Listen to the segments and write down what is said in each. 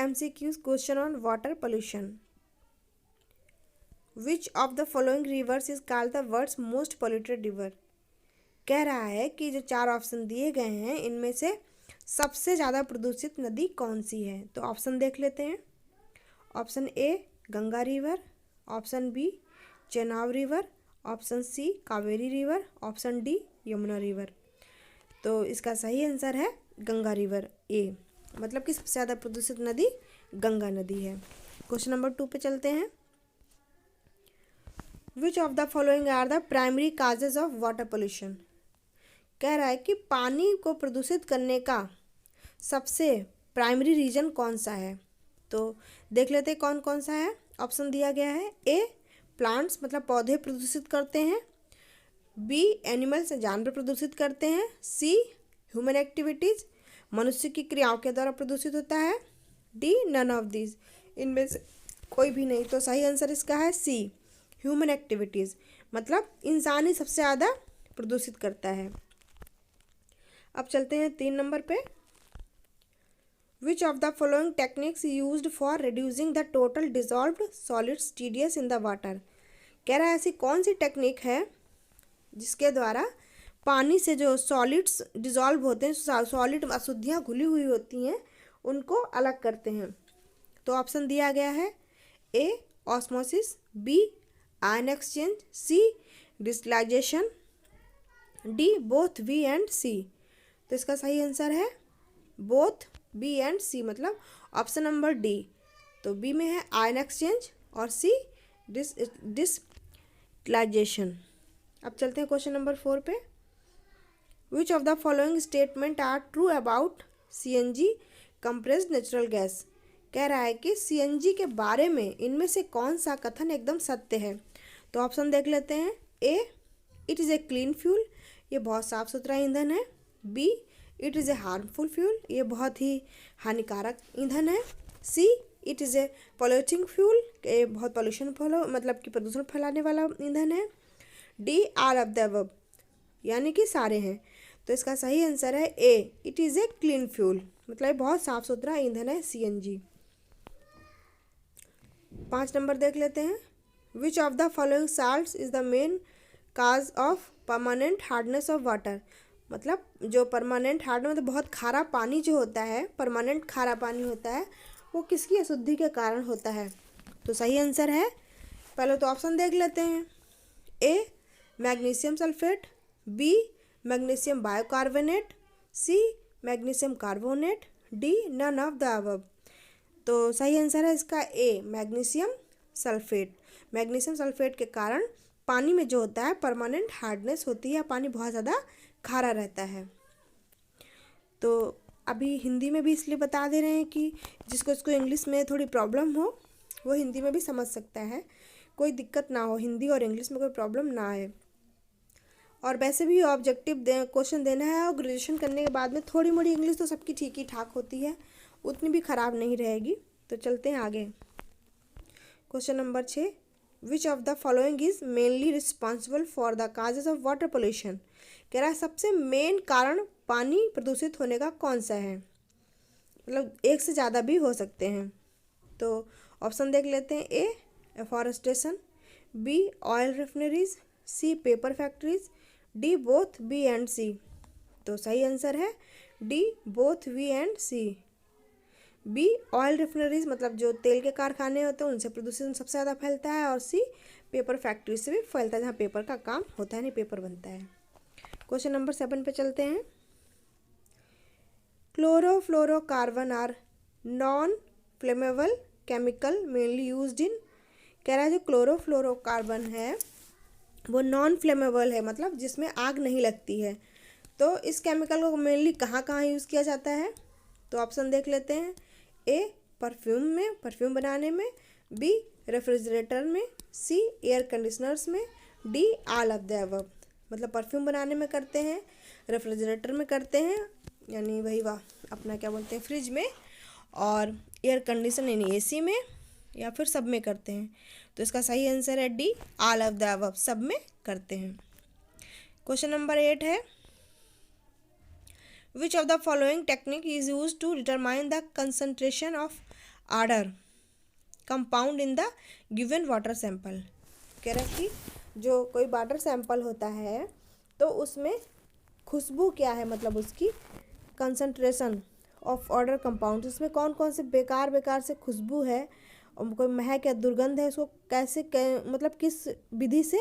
MCQs question on water pollution. Which of the following rivers is called the world's most polluted river. कह रहा है कि जो 4 option दिए गए हैं इनमें से सबसे ज़्यादा प्रदूषित नदी कौन सी है। तो ऑप्शन देख लेते हैं। Option A Ganga river, option B Chenab river, option C Kaveri river, option D Yamuna river. तो इसका सही आंसर है गंगा रिवर ए, मतलब कि सबसे ज़्यादा प्रदूषित नदी गंगा नदी है। क्वेश्चन नंबर 2 पे चलते हैं। Which of the following are the primary causes of water pollution. कह रहा है कि पानी को प्रदूषित करने का सबसे प्राइमरी रीजन कौन सा है। तो देख लेते हैं कौन कौन सा है। ऑप्शन दिया गया है। ए प्लांट्स, मतलब पौधे प्रदूषित करते हैं। बी एनिमल्स, जानवर प्रदूषित करते हैं। सी ह्यूमन एक्टिविटीज़, मनुष्य की क्रियाओं के द्वारा प्रदूषित होता है। डी नन ऑफ दिस, इनमें से कोई भी नहीं। तो सही आंसर इसका है सी ह्यूमन एक्टिविटीज़, मतलब इंसान ही सबसे ज़्यादा प्रदूषित करता है। अब चलते हैं 3 नंबर पे। Which of the following techniques used for reducing the total dissolved solids TDS in the water. कह रहा है ऐसी कौन सी टेक्निक है जिसके द्वारा पानी से जो सॉलिड्स डिजॉल्व होते हैं, सॉलिड अशुद्धियाँ घुली हुई होती हैं, उनको अलग करते हैं। तो ऑप्शन दिया गया है। A osmosis, B ion exchange, C distillization, D both B and C. तो इसका सही आंसर है बोथ बी एंड सी, मतलब ऑप्शन नंबर डी। तो बी में है आयन एक्सचेंज और सी डिस्टिलाइजेशन। अब चलते हैं क्वेश्चन नंबर 4 पे। Which of the following statement are true about CNG compressed natural gas. कह रहा है कि CNG के बारे में इनमें से कौन सा कथन एकदम सत्य है। तो ऑप्शन देख लेते हैं। A it is a clean fuel, ये बहुत साफ़ सुथरा ईंधन है। B it is a harmful fuel, ये बहुत ही हानिकारक ईंधन है। C it is a polluting fuel, ये बहुत मतलब कि प्रदूषण फैलाने वाला ईंधन है। D all of the above, यानी कि सारे हैं। तो इसका सही आंसर है A it is a clean fuel, मतलब बहुत साफ़ सुथरा ईंधन है CNG। 5 नंबर देख लेते हैं। Which of the following salts is the main cause of permanent hardness of water. मतलब जो परमानेंट हार्ड, मतलब बहुत खारा पानी जो होता है, परमानेंट खारा पानी होता है, वो किसकी अशुद्धि के कारण होता है। तो सही आंसर है, पहले तो ऑप्शन देख लेते हैं। A magnesium sulphate, B magnesium bicarbonate, C magnesium carbonate, D none of the above. तो सही आंसर है इसका A magnesium sulphate. Magnesium sulphate के कारण पानी में जो होता है परमानेंट हार्डनेस होती है, पानी बहुत ज़्यादा खारा रहता है। तो अभी हिंदी में भी इसलिए बता दे रहे हैं कि जिसको इंग्लिश में थोड़ी प्रॉब्लम हो वो हिंदी में भी समझ सकता है, कोई दिक्कत ना हो, हिंदी और इंग्लिश में कोई प्रॉब्लम ना आए। और वैसे भी ऑब्जेक्टिव क्वेश्चन देना है, और ग्रेजुएशन करने के बाद में थोड़ी मोड़ी इंग्लिश तो सबकी ठीक ही ठाक होती है, उतनी भी ख़राब नहीं रहेगी। तो चलते हैं आगे। Question number 6। Which of the following is mainly responsible for the causes of water pollution. कह रहा है सबसे मेन कारण पानी प्रदूषित होने का कौन सा है, मतलब एक से ज़्यादा भी हो सकते हैं। तो ऑप्शन देख लेते हैं। A afforestation, B oil refineries, C paper factories, D both B and C. तो सही आंसर है D both B and C. B oil refineries, मतलब जो तेल के कारखाने होते हैं उनसे प्रदूषण सबसे ज़्यादा फैलता है, और सी पेपर फैक्ट्री से भी फैलता है, जहाँ पेपर का काम होता है, नहीं पेपर बनता है। क्वेश्चन नंबर 7 पे चलते हैं। Chlorofluorocarbon are non flammable chemical mainly used in. कह रहा है जो क्लोरोफ्लोरोकार्बन है वो नॉन फ्लेमेबल है, मतलब जिसमें आग नहीं लगती है। तो इस केमिकल को मेनली कहाँ कहाँ यूज़ किया जाता है। तो ऑप्शन देख लेते हैं। ए परफ्यूम में, परफ्यूम बनाने में, बी रेफ्रिजरेटर में, सी एयर कंडीशनर्स में, D all of the above. मतलब परफ्यूम बनाने में करते हैं, रेफ्रिजरेटर में करते हैं, यानी वही अपना क्या बोलते हैं फ्रिज में, और एयर कंडीशन यानी AC में, या फिर सब में करते हैं। तो इसका सही आंसर है D all of the above, सब में करते हैं। क्वेश्चन नंबर 8 है। Which of the following technique is use to determine the concentration of order compound in the given water sample. कह रहा है कि जो कोई वाटर सैंपल होता है तो उसमें खुशबू क्या है, मतलब उसकी कंसंट्रेशन ऑफ ऑर्डर कंपाउंड, उसमें कौन कौन से बेकार से खुशबू है और कोई महक या दुर्गंध है, उसको कैसे मतलब किस विधि से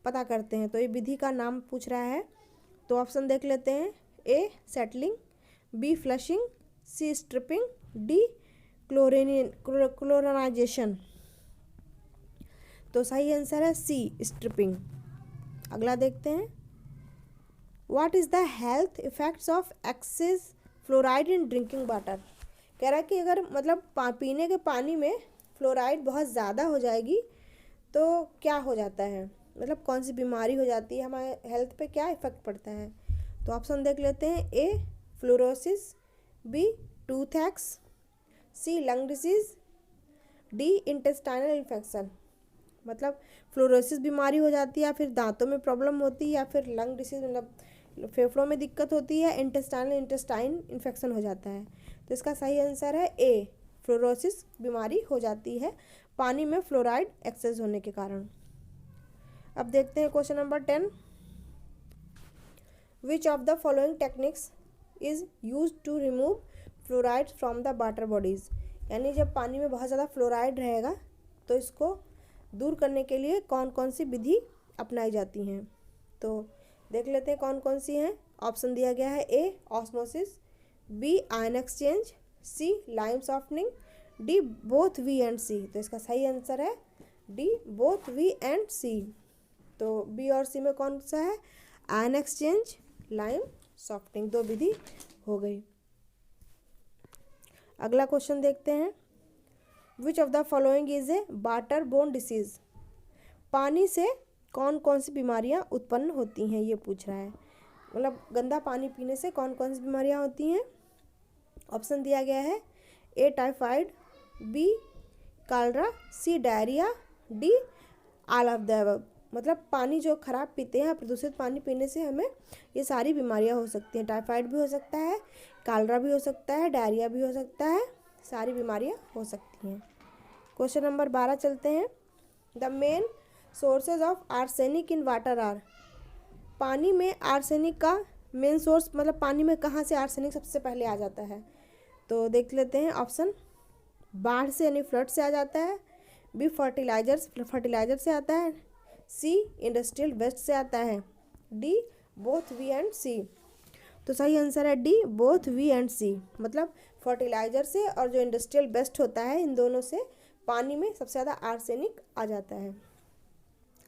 पता करते हैं। तो ये विधि का नाम पूछ रहा है। तो ऑप्शन देख लेते हैं। A settling, B flushing, C stripping, D chlorination. तो सही आंसर है सी स्ट्रिपिंग। अगला देखते हैं। What is the health effects of excess fluoride in drinking water. कह रहा है कि अगर मतलब पीने के पानी में फ्लोराइड बहुत ज़्यादा हो जाएगी तो क्या हो जाता है, मतलब कौन सी बीमारी हो जाती है, हमारे हेल्थ पे क्या इफेक्ट पड़ता है। तो ऑप्शन देख लेते हैं। A fluorosis, B toothaches, C lung disease, D intestinal infection. मतलब फ्लोरोसिस बीमारी हो जाती है या फिर दांतों में प्रॉब्लम होती है या फिर लंग डिसीज मतलब फेफड़ों में दिक्कत होती है, इंटेस्टाइन इन्फेक्शन हो जाता है। तो इसका सही आंसर है ए फ्लोरोसिस बीमारी हो जाती है पानी में फ्लोराइड एक्सेस होने के कारण। अब देखते हैं question number 10। Which of the following techniques is use to remove fluoride from the water bodies. यानी जब पानी में बहुत ज़्यादा फ्लोराइड रहेगा तो इसको दूर करने के लिए कौन कौन सी विधि अपनाई जाती हैं। तो देख लेते हैं कौन कौन सी हैं। ऑप्शन दिया गया है। A osmosis, B ion exchange, C lime softening, D both B and C. तो इसका सही आंसर है D both B and C. तो बी और सी में कौन सा है, आयन एक्सचेंज, लाइम सॉफ्टनिंग, दो विधि हो गई। अगला क्वेश्चन देखते हैं। Which of the following is a water borne disease. पानी से कौन कौन सी बीमारियां उत्पन्न होती हैं ये पूछ रहा है, मतलब गंदा पानी पीने से कौन कौन सी बीमारियां होती हैं। ऑप्शन दिया गया है। A typhoid, B cholera, C diarrhoea, D all of the above. मतलब पानी जो खराब पीते हैं, प्रदूषित पानी पीने से हमें ये सारी बीमारियां हो सकती हैं। टाइफाइड भी हो सकता है, कॉलरा भी हो सकता है, डायरिया भी हो सकता है, सारी बीमारियां हो सकती हैं। क्वेश्चन नंबर 12 चलते हैं। The main sources of arsenic in water are. पानी में आर्सेनिक का मेन सोर्स, मतलब पानी में कहाँ से आर्सेनिक सबसे पहले आ जाता है। तो देख लेते हैं। ऑप्शन बाढ़ से यानी फ्लड से आ जाता है, बी फर्टिलाइजर से आता है, सी इंडस्ट्रियल वेस्ट से आता है, D both B and C. तो सही आंसर है डी बोथ वी एंड सी। मतलब फर्टिलाइजर से और जो इंडस्ट्रियल वेस्ट होता है, इन दोनों से पानी में सबसे ज़्यादा आर्सेनिक आ जाता है।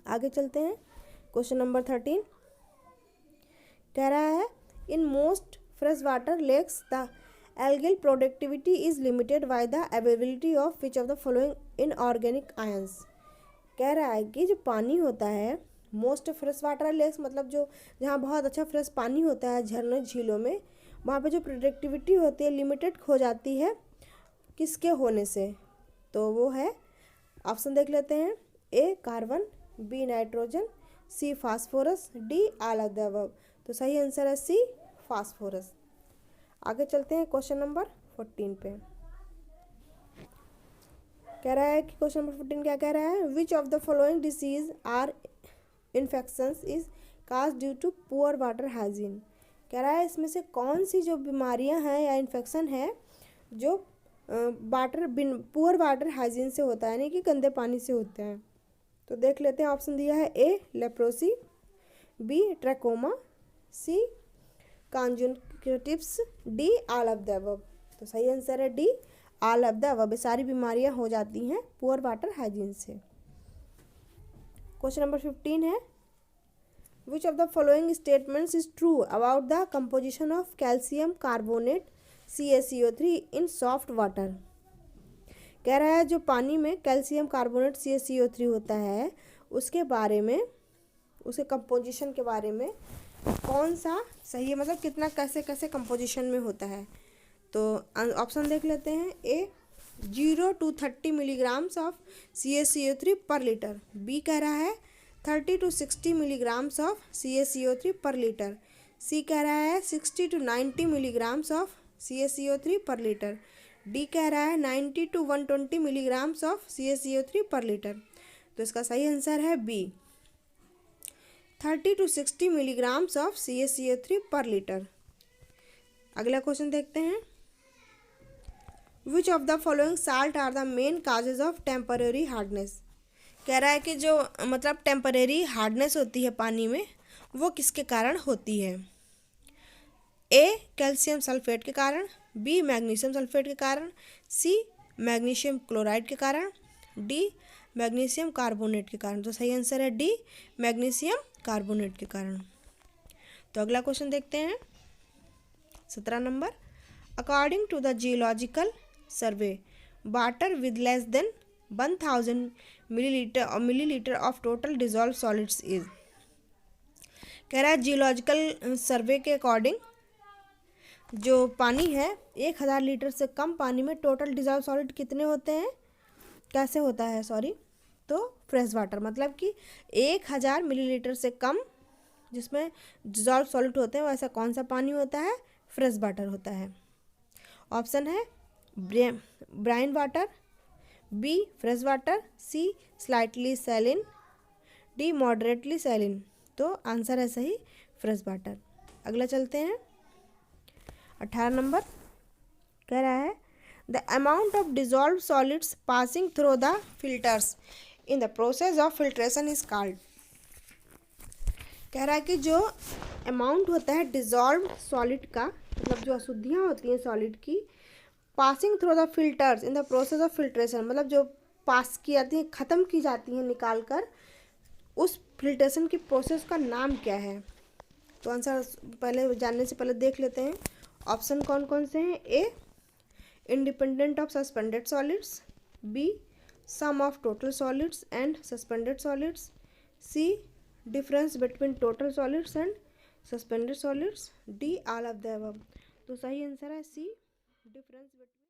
आगे चलते हैं। क्वेश्चन नंबर 13 कह रहा है। In most fresh water lakes the algal productivity is limited by the availability of which of the following inorganic ions. कह रहा है कि जो पानी होता है मोस्ट फ्रेश वाटर लेक्स, मतलब जो जहाँ बहुत अच्छा फ्रेश पानी होता है झरनों झीलों में, वहाँ पे जो प्रोडक्टिविटी होती है लिमिटेड हो जाती है किसके होने से। तो वो है, ऑप्शन देख लेते हैं। A carbon, B nitrogen, C phosphorus, D all of the above. तो सही आंसर है सी फास्फोरस। आगे चलते हैं क्वेश्चन नंबर 14 पे। कह रहा है कि क्वेश्चन नंबर 14 क्या कह रहा है। Which of the following disease are infections is cause due to poor water hygiene. कह रहा है इसमें से कौन सी जो बीमारियां हैं या इन्फेक्शन है जो पुअर वाटर हाइजीन से होता है, यानी कि गंदे पानी से होते हैं। तो देख लेते हैं। ऑप्शन दिया है। A leprosy, B trachoma, C conjunctivitis, D all of the above. तो सही आंसर है D all of the above. सारी बीमारियां हो जाती हैं पुअर वाटर हाइजीन से। क्वेश्चन नंबर 15 है। Which of the following statements is true about the composition of calcium carbonate CaCO3 in soft water. कह रहा है जो पानी में कैल्शियम कार्बोनेट CaCO3 होता है उसके बारे में, उसके कंपोजिशन के बारे में कौन सा सही है, मतलब कितना कैसे कैसे कंपोजिशन में होता है। तो ऑप्शन देख लेते हैं। ए 0 to 30 मिलीग्राम्स ऑफ CaCO3 पर लीटर, बी कह रहा है 30 to 60 मिलीग्राम्स ऑफ CaCO3 पर लीटर, सी कह रहा है 60 to 90 मिलीग्राम्स ऑफ CaCO3 पर लीटर, डी कह रहा है 90 to 120 मिलीग्राम्स ऑफ CaCO3 पर लीटर, तो इसका सही आंसर है B 30 to 60 milligrams of CaCO3 पर लीटर। अगला क्वेश्चन देखते हैं। Which of the following salt are the main causes of temporary hardness. कह रहा है कि जो मतलब टेम्परेरी हार्डनेस होती है पानी में वो किसके कारण होती है। ए कैल्शियम सल्फेट के कारण, बी मैग्नीशियम सल्फेट के कारण, सी मैग्नीशियम क्लोराइड के कारण, डी मैग्नीशियम कार्बोनेट के कारण। तो सही आंसर है डी मैग्नीशियम कार्बोनेट के कारण। तो अगला क्वेश्चन देखते हैं 17 number. According to the geological survey water with less than 1000 millilitre of total dissolve solids is. कह रहा है जियोलॉजिकल सर्वे के अकॉर्डिंग जो पानी है 1000 लीटर से कम पानी में टोटल डिजॉल्व सॉलिड कितने होते हैं, कैसे होता है सॉरी, तो फ्रेश वाटर, मतलब कि 1000 मिलीलीटर से कम जिसमें डिजॉल्व सॉलिड होते हैं वैसा कौन सा पानी होता है, फ्रेश वाटर होता है। ऑप्शन है brine water, B fresh water, C slightly saline, D moderately saline. तो आंसर है सही फ्रेश वाटर। अगला चलते हैं 18 नंबर। कह रहा है the amount of dissolve solids passing through the filters in the process of filtration is called. कह रहा है कि जो अमाउंट होता है डिजॉल्व सॉलिड का, मतलब जो अशुद्धियाँ होती हैं सॉलिड की, passing through the filters in the process of filtration, मतलब जो पास की जाती हैं, ख़त्म की जाती हैं निकाल कर, उस फिल्ट्रेशन की प्रोसेस का नाम क्या है। तो आंसर पहले जानने से पहले देख लेते हैं ऑप्शन कौन कौन से हैं। A independent of suspended solids, B sum of total solids and suspended solids, C difference between total solids and suspended solids, D all of the above. तो सही आंसर है सी डिफरेंस बिटवीन